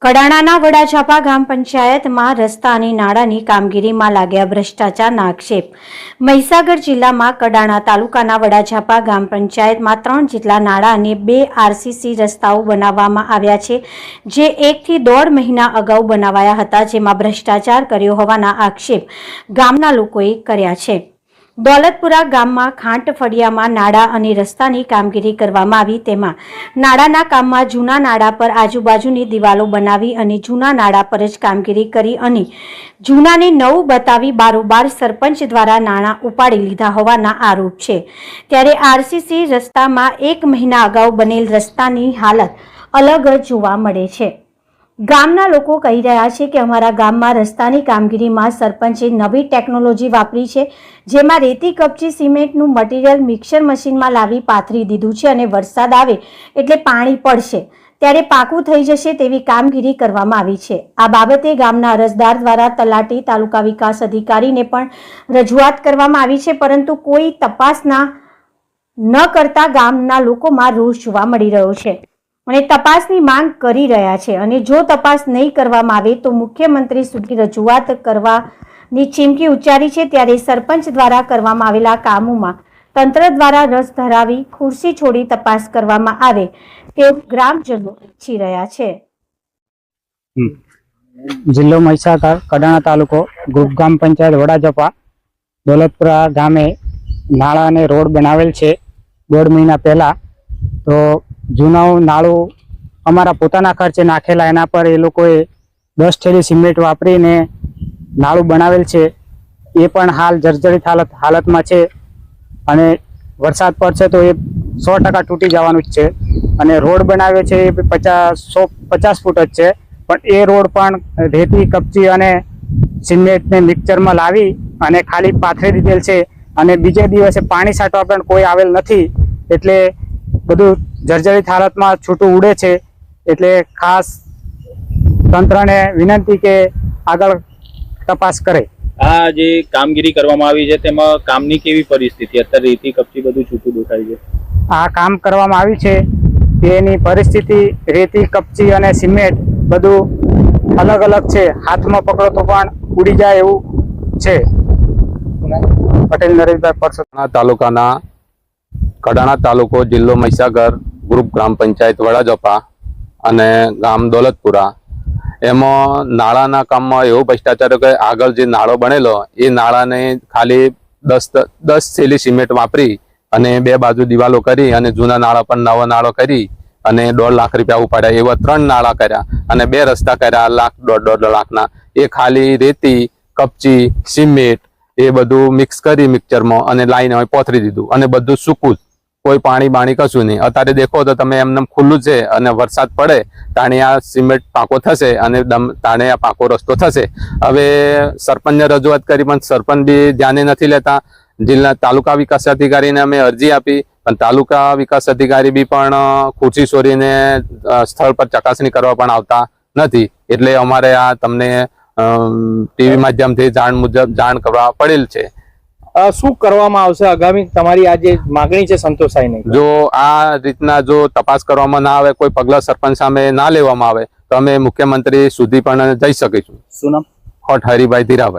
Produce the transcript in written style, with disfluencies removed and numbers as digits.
કડાણાના વડાછાપા ગ્રામ પંચાયતમાં રસ્તા અને નાળાની કામગીરીમાં લાગ્યા ભ્રષ્ટાચારના આક્ષેપ। મહીસાગર જિલ્લામાં કડાણા તાલુકાના વડાછાપા ગ્રામ પંચાયતમાં 3 જેટલા નાળા અને 2 આરસીસી રસ્તાઓ બનાવવામાં આવ્યા છે, જે 1 થી 1.5 મહિના અગાઉ બનાવાયા હતા, જેમાં ભ્રષ્ટાચાર કર્યો હોવાના આક્ષેપ ગામના લોકોએ કર્યા છે। દોલતપુરા ગામમાં ખાંટ ફળિયામાં નાળા અને રસ્તાની કામગીરી કરવામાં આવી, તેમાં નાળાના કામમાં જૂના નાળા પર આજુબાજુની દિવાલો બનાવી અને જૂના નાળા પર જ કામગીરી કરી અને જૂનાને નવું બતાવી બારોબાર સરપંચ દ્વારા નાણાં ઉપાડી લીધા હોવાના આરોપ છે। ત્યારે આરસીસી રસ્તામાં 1 મહિના અગાઉ બનેલ રસ્તાની હાલત અલગ જોવા મળે છે। ગામના લોકો કહી રહ્યા છે કે અમારા ગામમાં રસ્તાની કામગીરીમાં સરપંચે નવી ટેકનોલોજી વાપરી છે, જેમાં રેતી કપચી સિમેન્ટનું મટીરિયલ મિક્સર મશીનમાં લાવી પાથરી દીધું છે અને વરસાદ આવે એટલે પાણી પડશે ત્યારે પાકું થઈ જશે તેવી કામગીરી કરવામાં આવી છે। આ બાબતે ગામના અરજદાર દ્વારા તલાટી તાલુકા વિકાસ અધિકારીને પણ રજૂઆત કરવામાં આવી છે, પરંતુ કોઈ તપાસ ન કરતા ગામના લોકોમાં રોષ જોવા મળી રહ્યો છે અને તપાસની માંગ કરી રહ્યા છે અને જો તપાસ નહીં કરવામાં આવે તો મુખ્યમંત્રી સુધી રજૂઆત કરવાની ચીમકી ઉચ્ચારી છે। ત્યારે સરપંચ દ્વારા કરવામાં આવેલા કામોમાં તંત્ર દ્વારા રસ ધરાવી ખુરશી છોડી તપાસ કરવામાં આવે તેવું ગ્રામજનો ઈચ્છી રહ્યા છે। જિલ્લો મહીસાગર, કડાણા તાલુકો, ગ્રુપ ગ્રામ પંચાયત વડાછાપા દોલતપુરા ગામે નાળા અને રોડ બનાવેલ છે 1.5 મહિના પહેલા। તો જૂનું નાળું અમારા પોતાના ખર્ચે નાખેલા, એના પર એ લોકોએ 10 થેલી સિમેન્ટ વાપરીને નાળું બનાવેલ છે, એ પણ હાલ જર્જરિત હાલતમાં છે અને વરસાદ પડશે તો એ 100% તૂટી જવાનું જ છે। અને રોડ બનાવ્યો છે એ 50 ફૂટ જ છે, પણ એ રોડ પણ રેતી કપચી અને સિમેન્ટને મિક્સરમાં લાવી અને ખાલી પાથરી દીધેલ છે અને બીજે દિવસે પાણી છાંટવા પણ કોઈ આવેલ નથી, એટલે બધું જર્જરિત હાલતમાં છૂટું ઉડે છે। એટલે ખાસ તંત્રને વિનંતી કે આગળ તપાસ કરે। આ જે કામગીરી કરવામાં આવી છે તેમાં કામની કેવી પરિસ્થિતિ? અત્યારે રેતી કપચી બધું છૂટું દેખાય છે। આ કામ કરવામાં આવ્યું છે તેની પરિસ્થિતિ રેતી કપચી અને સિમેન્ટ બધું અલગ અલગ છે, હાથમાં પકડો તો પણ ઉડી જાય એવું છે। પટેલ નરેશભાઈ પરસોત્તમ, તાલુકાના કડાણા તાલુકો, જિલ્લો મહીસાગર, ગ્રુપ ગ્રામ પંચાયત વડાછાપા અને ગામ દોલતપુરા, એમાં નાળાના કામમાં એવો ભ્રષ્ટાચાર કે આગળ જે નાળો બનેલો એ નાળાને ખાલી 10 થેલી સિમેન્ટ વાપરી અને 2 બાજુ દિવાલો કરી અને જૂના નાળા પર નવો નાળો કરી અને 1.5 લાખ રૂપિયા ઉપાડ્યા। એવા 3 નાળા કર્યા અને 2 રસ્તા કર્યા 1 લાખ 1.5 લાખના। એ ખાલી રેતી કપચી સિમેન્ટ એ બધું મિક્સ કરી મિક્સરમાં અને લાઈને પોથરી દીધું અને બધું સૂકું, કોઈ પાણી બાણી કશું નહીં। અત્યારે દેખો તો તમે એમને ખુલ્લું છે અને વરસાદ પડે તાણે આ સિમેન્ટ પાકો થશે અને તાણે આ પાકો રસ્તો થશે। હવે સરપંચને રજૂઆત કરી પણ સરપંચ બી ધ્યાને નથી લેતા। જિલ્લા તાલુકા વિકાસ અધિકારીને અમે અરજી આપી પણ તાલુકા વિકાસ અધિકારી બી પણ ખુરશી છોડીને સ્થળ પર ચકાસણી કરવા પણ આવતા નથી। એટલે અમારે આ તમને ટીવી માધ્યમથી જાણ કરવા પડેલ છે। શું કરવામાં આવશે આગામી? તમારી આ જે માગણી છે સંતોષાય નહીં? જો આ રીતના જો તપાસ કરવામાં ના આવે, કોઈ પગલા સરપંચ સામે ના લેવામાં આવે તો અમે મુખ્યમંત્રી સુધી પણ જઈ શકીશું। શું નામ? હોટ હરિભાઈ ધીરાભાઈ।